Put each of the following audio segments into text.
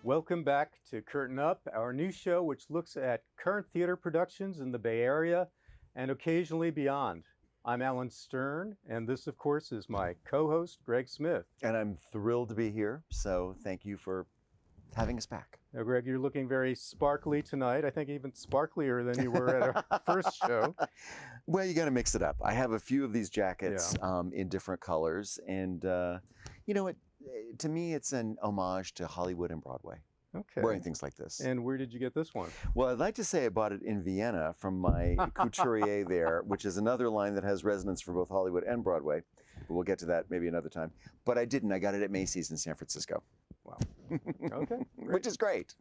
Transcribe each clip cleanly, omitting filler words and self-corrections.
Welcome back to Curtain Up, our new show which looks at current theater productions in the Bay Area and occasionally beyond. I'm Alan Stern, and this, of course, is my co-host, Greg Smith. And I'm thrilled to be here, so thank you for having us back. Now, Greg, you're looking very sparkly tonight. I think even sparklier than you were at our first show. Well, you got to mix it up. I have a few of these jackets in different colors, and you know, to me, it's an homage to Hollywood and Broadway. Okay. Wearing things like this. And where did you get this one? Well, I'd like to say I bought it in Vienna from my couturier there, which is another line that has resonance for both Hollywood and Broadway. But we'll get to that maybe another time. But I didn't. I got it at Macy's in San Francisco. Wow. Okay. Which is great.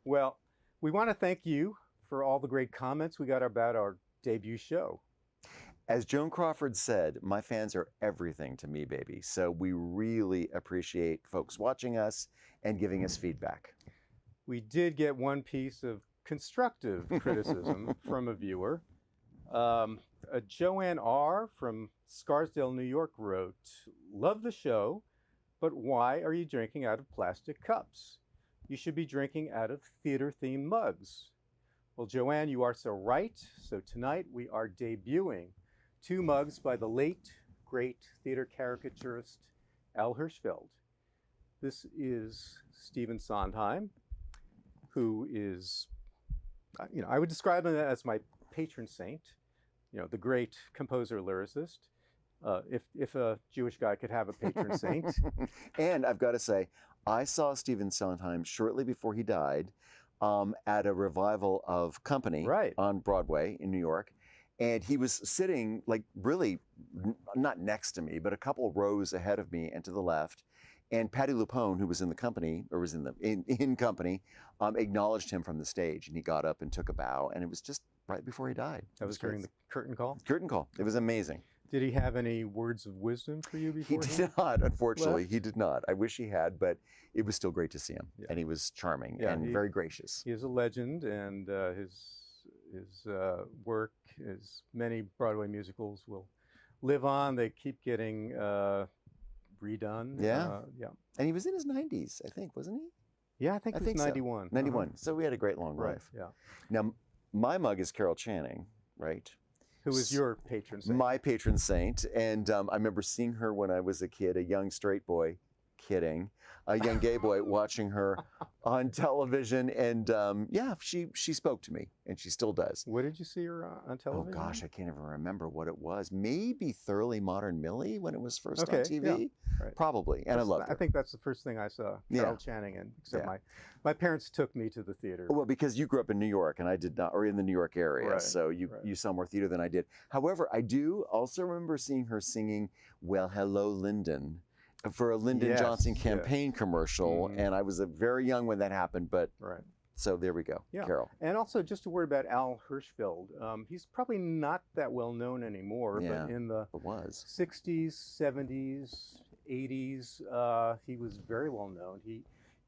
Well, we want to thank you for all the great comments we got about our debut show. As Joan Crawford said, my fans are everything to me, baby. So we really appreciate folks watching us and giving us feedback. We did get one piece of constructive criticism from a viewer. Joanne R. from Scarsdale, New York wrote, "Love the show, but why are you drinking out of plastic cups? You should be drinking out of theater-themed mugs." Well, Joanne, you are so right. So tonight we are debuting two mugs by the late, great theater caricaturist Al Hirschfeld. This is Stephen Sondheim, who is, I would describe him as my patron saint, the great composer-lyricist. If a Jewish guy could have a patron saint. And I've got to say, I saw Stephen Sondheim shortly before he died at a revival of Company on Broadway in New York. And he was sitting like really not next to me, but a couple rows ahead of me and to the left. And Patti LuPone, who was in the company, or was in Company, acknowledged him from the stage. And he got up and took a bow. And it was just right before he died. That was during the curtain call? Curtain call. It was amazing. Did he have any words of wisdom for you before? He did not, unfortunately. He did not. I wish he had, but it was still great to see him. Yeah. And he was charming and very gracious. He is a legend, and his work, his many Broadway musicals will live on. They keep getting redone. Yeah. And he was in his 90s, I think, wasn't he? Yeah, I think it was 91. So. 91. So we had a great long life. Yeah. Now, my mug is Carol Channing, right? Who is your patron saint? My patron saint. And I remember seeing her when I was a kid, a young straight boy, kidding, a young gay boy, watching her on television. And she spoke to me, and she still does. What did you see her on television? Oh, gosh, I can't even remember what it was. Maybe Thoroughly Modern Millie when it was first on TV? Yeah. Right. Probably. And I loved her. I think that's the first thing I saw Carol Channing in, except my parents took me to the theater. Well, because you grew up in New York and I did not, or in the New York area, so you saw more theater than I did. However, I do also remember seeing her singing Well, Hello, Lyndon, for a Lyndon Johnson campaign commercial, and I was very young when that happened, but so there we go, Carol. And also just a word about Al Hirschfeld. He's probably not that well known anymore, but in the 60s, 70s, 80s, he was very well known.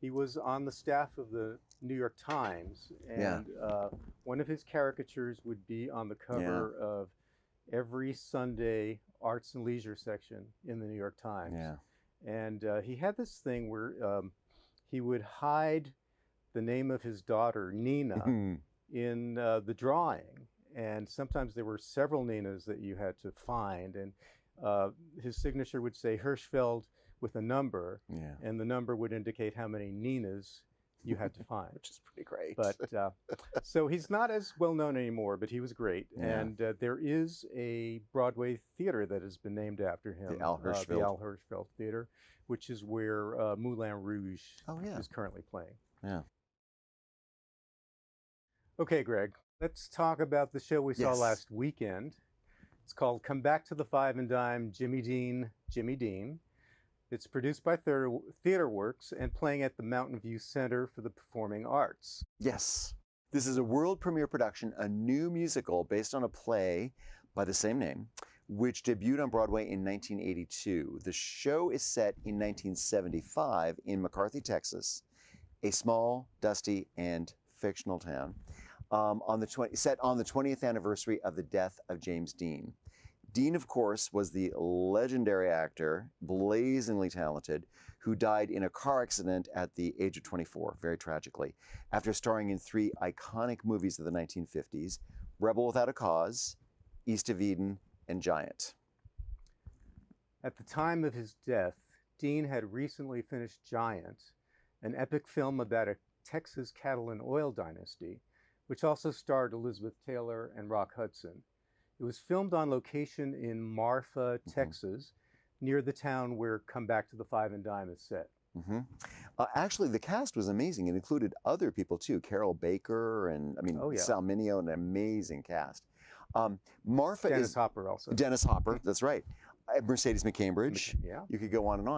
He was on the staff of the New York Times, and one of his caricatures would be on the cover of every Sunday arts and leisure section in the New York Times. Yeah. And he had this thing where he would hide the name of his daughter, Nina, in the drawing. And sometimes there were several Ninas that you had to find. And his signature would say Hirschfeld with a number. Yeah. And the number would indicate how many Ninas you had to find. Which is pretty great. But so he's not as well known anymore, but he was great. Yeah. And there is a Broadway theater that has been named after him. The Al Hirschfeld. The Al Hirschfeld Theater, which is where Moulin Rouge is currently playing. Yeah. Okay, Greg, let's talk about the show we saw last weekend. It's called Come Back to the Five and Dime, Jimmy Dean, Jimmy Dean. It's produced by TheaterWorks and playing at the Mountain View Center for the Performing Arts. Yes. This is a world premiere production, a new musical based on a play by the same name, which debuted on Broadway in 1982. The show is set in 1975 in McCarthy, Texas, a small, dusty, and fictional town, set on the 20th anniversary of the death of James Dean. Dean, of course, was the legendary actor, blazingly talented, who died in a car accident at the age of 24, very tragically, after starring in 3 iconic movies of the 1950s, Rebel Without a Cause, East of Eden, and Giant. At the time of his death, Dean had recently finished Giant, an epic film about a Texas cattle and oil dynasty, which also starred Elizabeth Taylor and Rock Hudson. It was filmed on location in Marfa, Texas, near the town where Come Back to the Five and Dime is set. Actually, the cast was amazing. It included other people too, Carol Baker and Sal Mineo, an amazing cast. Marfa Dennis Hopper also. Dennis Hopper, that's right. Mercedes McCambridge. Yeah. You could go on and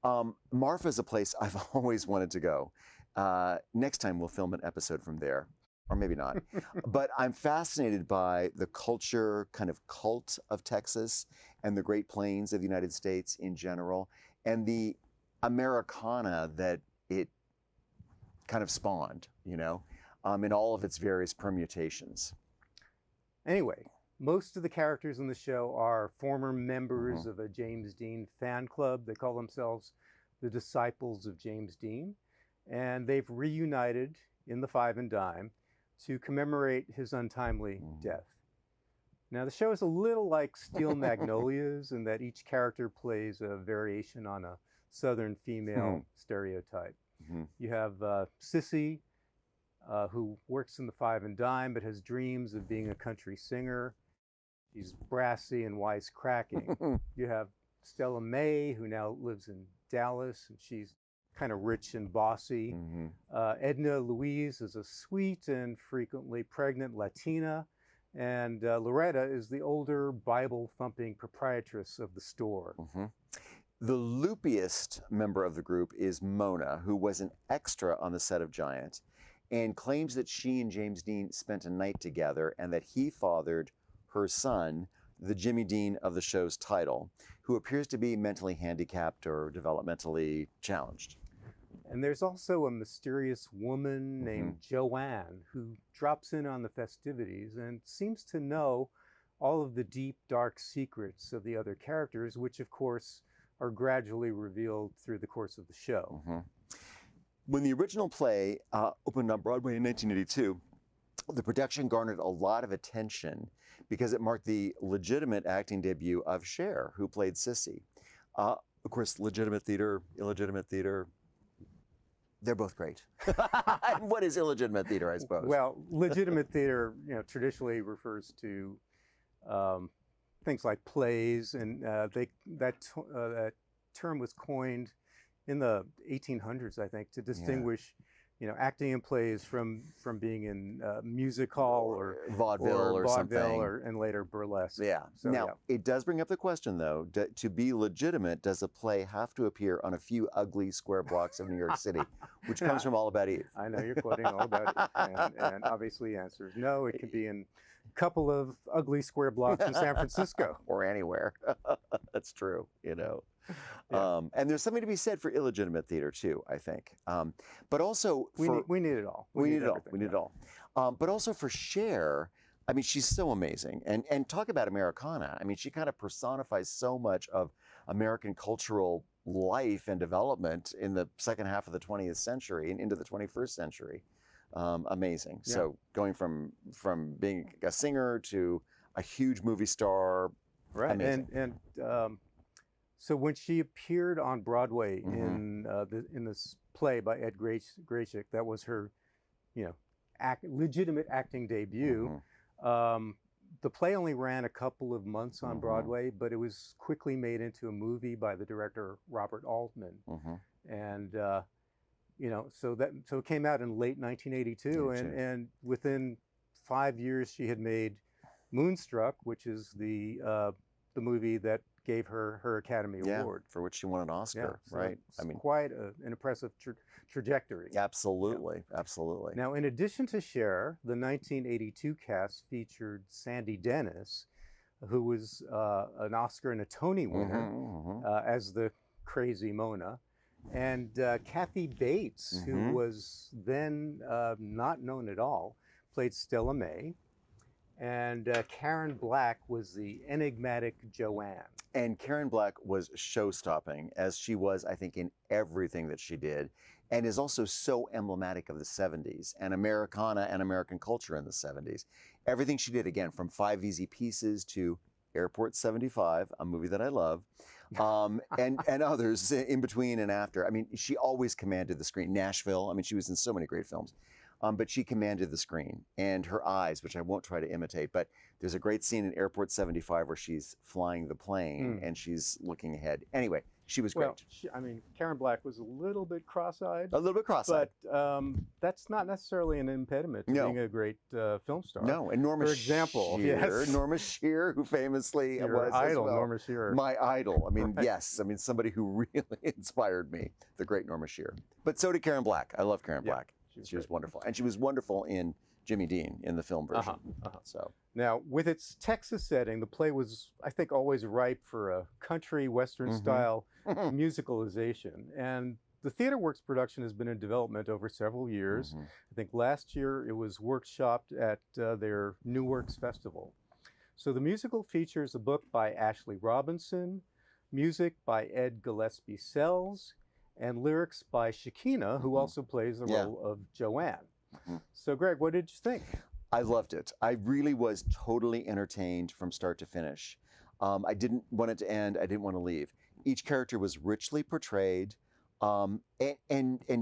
on. Marfa is a place I've always wanted to go. Next time we'll film an episode from there. Or maybe not. But I'm fascinated by the culture, kind of cult of Texas and the Great Plains of the United States in general, and the Americana that it kind of spawned, in all of its various permutations. Anyway, most of the characters in the show are former members of a James Dean fan club. They call themselves the Disciples of James Dean, and they've reunited in the Five and Dime to commemorate his untimely death. Now, the show is a little like Steel Magnolias in that each character plays a variation on a Southern female stereotype. You have Sissy, who works in the Five and Dime but has dreams of being a country singer. She's brassy and wisecracking. You have Stella May, who now lives in Dallas, and she's kind of rich and bossy. Edna Louise is a sweet and frequently pregnant Latina. And Loretta is the older Bible-thumping proprietress of the store. The loopiest member of the group is Mona, who was an extra on the set of Giant, and claims that she and James Dean spent a night together and that he fathered her son, the Jimmy Dean of the show's title, who appears to be mentally handicapped or developmentally challenged. And there's also a mysterious woman named Joanne who drops in on the festivities and seems to know all of the deep, dark secrets of the other characters, which of course are gradually revealed through the course of the show. When the original play opened on Broadway in 1982, the production garnered a lot of attention because it marked the legitimate acting debut of Cher, who played Sissy. Of course, legitimate theater, illegitimate theater, they're both great. What is illegitimate theater, I suppose? Well, legitimate theater, traditionally refers to things like plays, and that term was coined in the 1800s, I think, to distinguish, acting in plays from being in music hall or vaudeville or something, and later burlesque. So, now, it does bring up the question, though, to be legitimate, does a play have to appear on a few ugly square blocks of New York City, which comes from All About Eve? I know you're quoting All About Eve, and obviously the answer is no. It could be in a couple of ugly square blocks in San Francisco. Or anywhere. That's true, And there's something to be said for illegitimate theater too, I think. But also we need it all. We need it all. We need it all. But also for Cher, I mean, she's so amazing. And talk about Americana. I mean, she kind of personifies so much of American cultural life and development in the second half of the 20th century and into the 21st century. Amazing. Yeah. So going from being a singer to a huge movie star. Right. Amazing. And so when she appeared on Broadway in this play by Ed Graczyk, that was her, legitimate acting debut. The play only ran a couple of months on Broadway, but it was quickly made into a movie by the director Robert Altman, and so it came out in late 1982, and within 5 years she had made Moonstruck, which is the movie that gave her Academy Award, for which she won an Oscar, right? I mean, quite an impressive trajectory. Absolutely, absolutely. Now, in addition to Cher, the 1982 cast featured Sandy Dennis, who was an Oscar and a Tony winner as the crazy Mona, and Kathy Bates, who was then not known at all, played Stella May. And Karen Black was the enigmatic Joanne. And Karen Black was show-stopping, as she was, I think, in everything that she did, and is also so emblematic of the 70s and Americana and American culture in the 70s. Everything she did, again, from 5 Easy Pieces to Airport 75, a movie that I love, and others in between and after. I mean, she always commanded the screen. Nashville, I mean, she was in so many great films. But she commanded the screen, and her eyes, which I won't try to imitate, but there's a great scene in Airport 75 where she's flying the plane and she's looking ahead. Anyway, she was great. Well, I mean, Karen Black was a little bit cross-eyed. A little bit cross-eyed. But that's not necessarily an impediment to being a great film star. No, and Norma For example, Shearer, Norma Shearer, who famously was idol, as well, Norma Shearer. My idol. I mean, yes. I mean, somebody who really inspired me, the great Norma Shearer. But so did Karen Black. I love Karen Black. She was wonderful. And she was wonderful in Jimmy Dean in the film version. So now, with its Texas setting, the play was, I think, always ripe for a country western style musicalization. And the TheaterWorks production has been in development over several years. I think last year it was workshopped at their New Works Festival. So the musical features a book by Ashley Robinson, music by Ed Gillespie Sells, and lyrics by Shekinah, who also plays the role of Joanne. So, Greg, what did you think? I loved it. I really was totally entertained from start to finish. I didn't want it to end. I didn't want to leave. Each character was richly portrayed and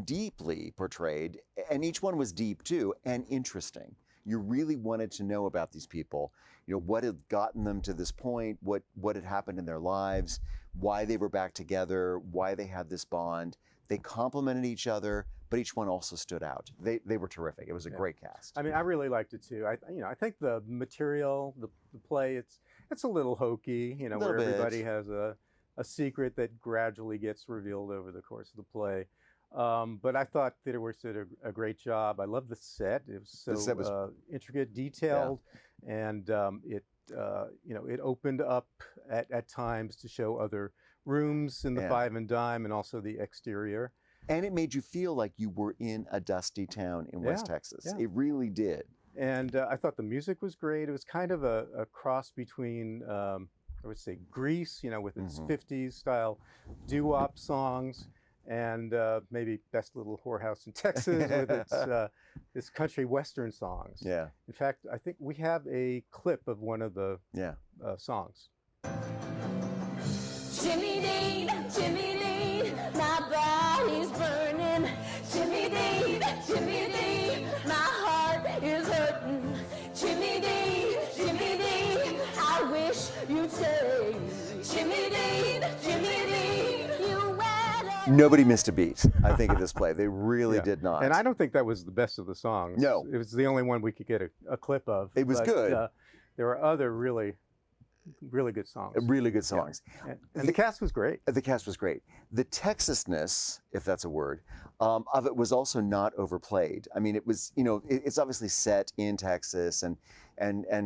deeply portrayed, and each one was deep too and interesting. You really wanted to know about these people, you know, what had gotten them to this point, what had happened in their lives, why they were back together, why they had this bond. They complemented each other, but each one also stood out. They were terrific. It was a great cast. I mean, I really liked it too. I think the material, the play, it's a little hokey, you know, where everybody has a secret that gradually gets revealed over the course of the play. But I thought TheaterWorks did a great job. I love the set. It was so intricate, detailed, and it opened up at times to show other rooms in the Five and Dime and also the exterior. And it made you feel like you were in a dusty town in West Texas. It really did. And I thought the music was great. It was kind of a cross between, I would say, Grease, you know, with its 50s style doo-wop songs, and maybe Best Little Whorehouse in Texas with its country western songs. Yeah. In fact, I think we have a clip of one of the songs. Jimmy Dean, my body's burning. Jimmy Dean, my heart is hurting. Jimmy Dean, I wish you'd stay. Jimmy Dean, you better. Nobody missed a beat, I think, in this play. They really did not. And I don't think that was the best of the songs. No. It was the only one we could get a clip of. It was good. There were other really good songs. Really good songs. Yeah. And the cast was great. The cast was great. The Texasness, if that's a word, of it was also not overplayed. I mean, it was, you know, it's obviously set in Texas, and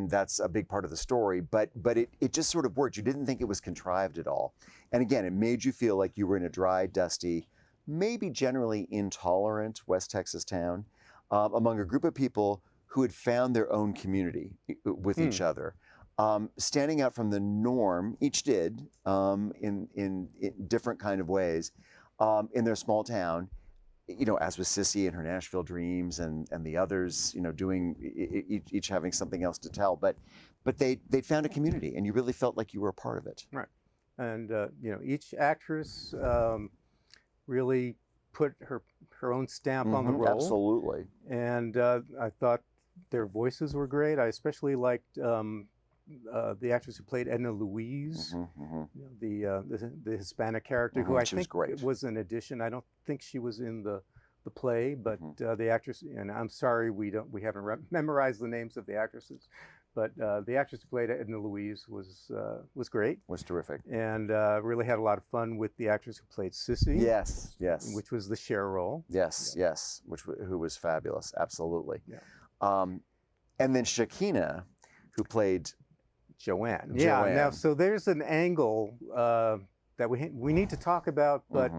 that's a big part of the story, but it just sort of worked. You didn't think it was contrived at all. And again, it made you feel like you were in a dry, dusty, maybe generally intolerant West Texas town, among a group of people who had found their own community with each other. Standing out from the norm, each did, in different kind of ways, in their small town, you know, as with Sissy and her Nashville Dreams, and the others, you know, doing, each having something else to tell, but they'd found a community, and you really felt like you were a part of it. Right. And, you know, each actress really put her own stamp on the role. Absolutely. And I thought their voices were great. I especially liked the actress who played Edna Louise, you know, the Hispanic character, who I think was an addition. I don't think she was in the play, but the actress, and I'm sorry we haven't memorized the names of the actresses, but the actress who played Edna Louise was great. Was terrific. And really had a lot of fun with the actress who played Sissy. Yes. Which was the Cher role. Yes, who was fabulous, absolutely. Yeah. And then Shekinah, who played Joanne. Yeah. Now, so there's an angle that we need to talk about, but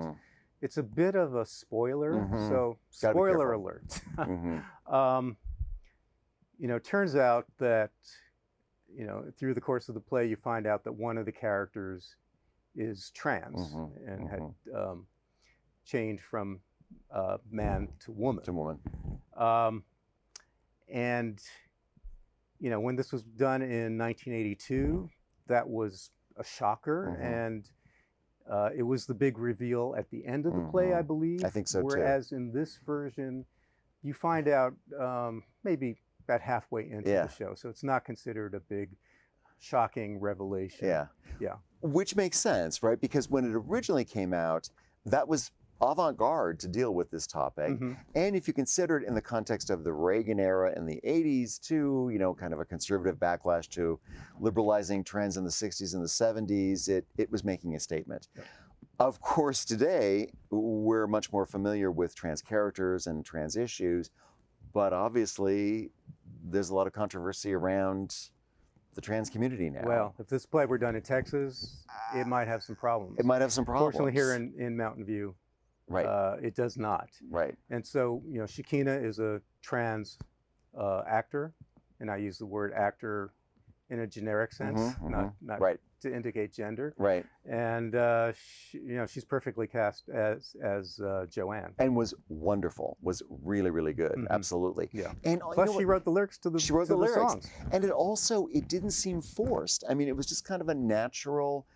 it's a bit of a spoiler. So, spoiler alert. it turns out that, through the course of the play, you find out that one of the characters is trans and had changed from man to woman. And, when this was done in 1982, that was a shocker. And it was the big reveal at the end of the play, I believe. I think so, Whereas in this version, you find out maybe about halfway into the show. So it's not considered a big, shocking revelation. Yeah. Which makes sense, right? Because when it originally came out, that was avant-garde to deal with this topic. And if you consider it in the context of the Reagan era in the 80s too, kind of a conservative backlash to liberalizing trends in the 60s and the 70s, it was making a statement. Of course, today, we're much more familiar with trans characters and trans issues, but obviously there's a lot of controversy around the trans community now. Well, if this play were done in Texas, it might have some problems. Fortunately, here in Mountain View, it does not. And so, Shekinah is a trans actor, and I use the word actor in a generic sense, not to indicate gender. And she's perfectly cast as Joanne. And was wonderful. Was really, really good. Absolutely. And plus, she wrote the lyrics to the songs. And it didn't seem forced. I mean, it was just kind of a natural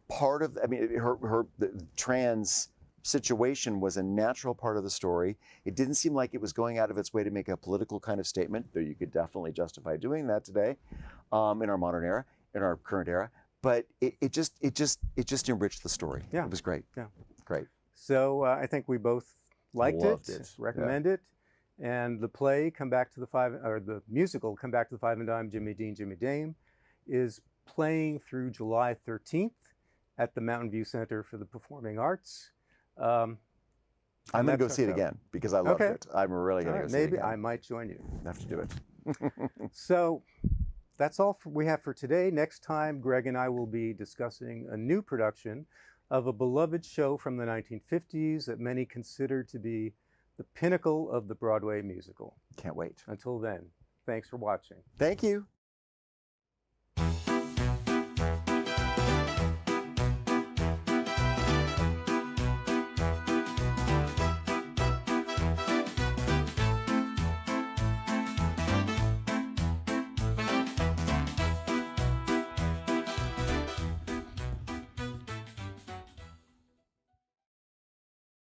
part of. I mean, the trans situation was a natural part of the story. It didn't seem like it was going out of its way to make a political kind of statement, though you could definitely justify doing that today, in our modern era, in our current era. But it just enriched the story. It was great. Great. So I think we both liked it, recommend it, and the play the musical Come Back to the Five and Dime, Jimmy Dean, Jimmy Dame, is playing through July 13th at the Mountain View Center for the Performing Arts. I'm going to go see it again because I loved it. I'm really going to go see it again. Maybe I might join you. I have to do it. So that's all we have for today. Next time, Greg and I will be discussing a new production of a beloved show from the 1950s that many consider to be the pinnacle of the Broadway musical. Can't wait. Until then, thanks for watching. Thank you.